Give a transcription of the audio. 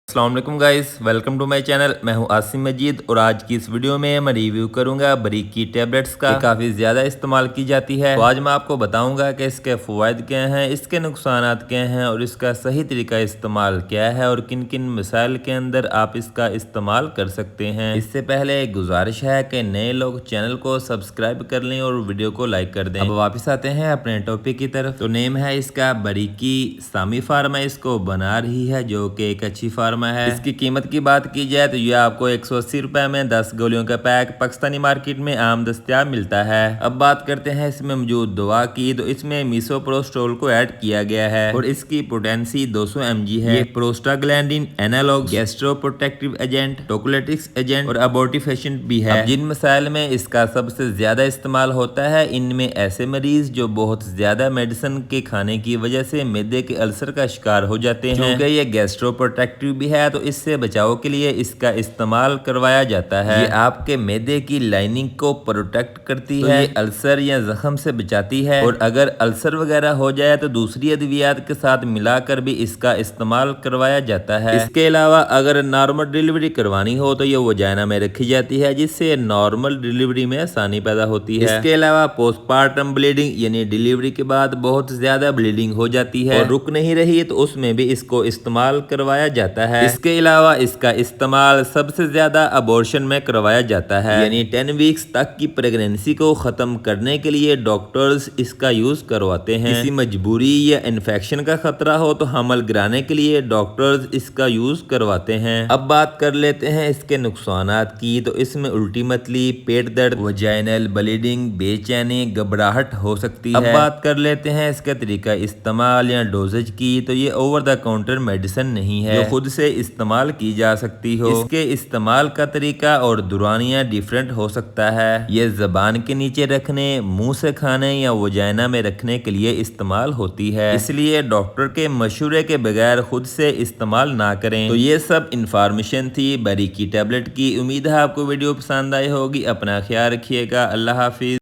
अस्सलाम वालेकुम guys, welcome to my channel. मैं हूं आसिम मजीद और आज की इस वीडियो में मैं रिव्यू करूंगा बरीक की टैबलेट्स का। काफ़ी ज़्यादा इस्तेमाल की जाती है, तो आज मैं आपको बताऊंगा कि इसके फ़वाइद क्या हैं, इसके नुकसानात क्या हैं और इसका सही तरीका इस्तेमाल क्या है और किन किन मसाइल के अंदर आप इसका इस्तेमाल कर सकते हैं। इससे पहले एक गुजारिश है कि नए लोग चैनल को सब्सक्राइब कर लें और वीडियो को लाइक कर दें। अब वापस आते हैं अपने टॉपिक की तरफ। तो नेम है इसका बरीकी सामी फार्मा इसको बना रही है, जो कि एक अच्छी फार्मा है। इसकी कीमत की बात की जाए तो ये आपको 180 रुपए में 10 गोलियों का पैक पाकिस्तानी मार्केट में आम दस्तियाब मिलता है। अब बात करते हैं इसमें मौजूद दवा की, तो इसमें मिसोप्रोस्टोल को ऐड किया गया है और इसकी पोटेंसी 200 mg है। ये prostaglandin analog, gastroprotective agent, tocolytics agent और अबॉर्टिफिकेंट भी है। जिन मसाइल में इसका सबसे ज्यादा इस्तेमाल होता है, इनमें ऐसे मरीज जो बहुत ज्यादा मेडिसिन के खाने की वजह से मैदे के अल्सर का शिकार हो जाते हैं। क्योंकि ये गैस्ट्रोप्रोटेक्टिव भी है तो इससे बचाव के लिए इसका इस्तेमाल करवाया जाता है। ये आपके मैदे की लाइनिंग को प्रोटेक्ट करती है, ये अल्सर या जख्म से बचाती है और अगर अल्सर वगैरह हो जाए तो दूसरी अद्वियात के साथ मिलाकर भी इसका इस्तेमाल करवाया जाता है। इसके अलावा अगर नॉर्मल डिलीवरी करवानी हो तो ये वजाइना में रखी जाती है, जिससे नॉर्मल डिलीवरी में आसानी पैदा होती है। इसके अलावा पोस्टमार्टम ब्लीडिंग यानी डिलीवरी के बाद बहुत ज्यादा ब्लीडिंग हो जाती है और रुक नहीं रही तो उसमें भी इसको इस्तेमाल करवाया जाता है। इसके अलावा इसका इस्तेमाल सबसे ज्यादा अबॉर्शन में करवाया जाता है, यानी 10 वीक्स तक की प्रेगनेंसी को खत्म करने के लिए डॉक्टर्स इसका यूज करवाते हैं। किसी मजबूरी या इन्फेक्शन का खतरा हो तो हमल गिराने के लिए डॉक्टर्स इसका यूज करवाते हैं। अब बात कर लेते हैं इसके नुकसानात की, तो इसमें उल्टी मतली, पेट दर्द, वजाइनल ब्लीडिंग, बेचैनी, घबराहट हो सकती है। अब बात कर लेते हैं इसका तरीका इस्तेमाल या डोजेज की, तो ये ओवर द काउंटर मेडिसिन नहीं है जो खुद से इस्तेमाल की जा सकती हो। इसके इस्तेमाल का तरीका और दुरानिया डिफरेंट हो सकता है। ये जबान के नीचे रखने, मुंह से खाने या वजाइना में रखने के लिए इस्तेमाल होती है, इसलिए डॉक्टर के मशवरे के बगैर खुद से इस्तेमाल ना करें। तो ये सब इंफॉर्मेशन थी बरीकी टैबलेट की। उम्मीद है आपको वीडियो पसंद आई होगी। अपना ख्याल रखिएगा। अल्लाह हाफिज।